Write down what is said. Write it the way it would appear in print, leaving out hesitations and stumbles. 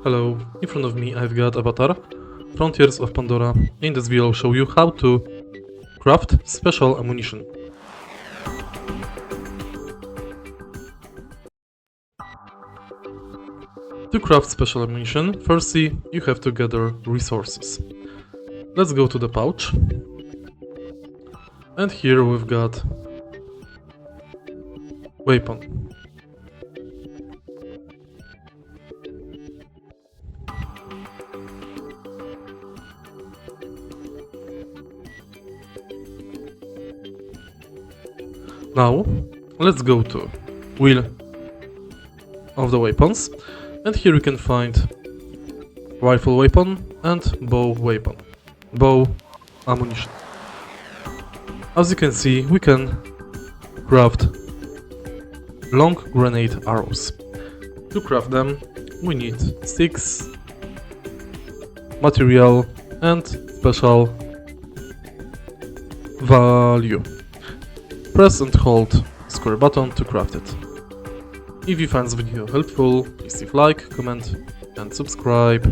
Hello, in front of me I've got Avatar Frontiers of Pandora. In this video I'll show you how to craft special ammunition. To craft special ammunition, firstly you have to gather resources. Let's go to the pouch. And here we've got weapon. Now, let's go to wheel of the weapons, and here you can find rifle weapon and bow weapon, bow ammunition. As you can see, we can craft long grenade arrows. To craft them, we need sticks, material and special value. Press and hold square button to craft it. If you find this video helpful, please leave like, comment and subscribe.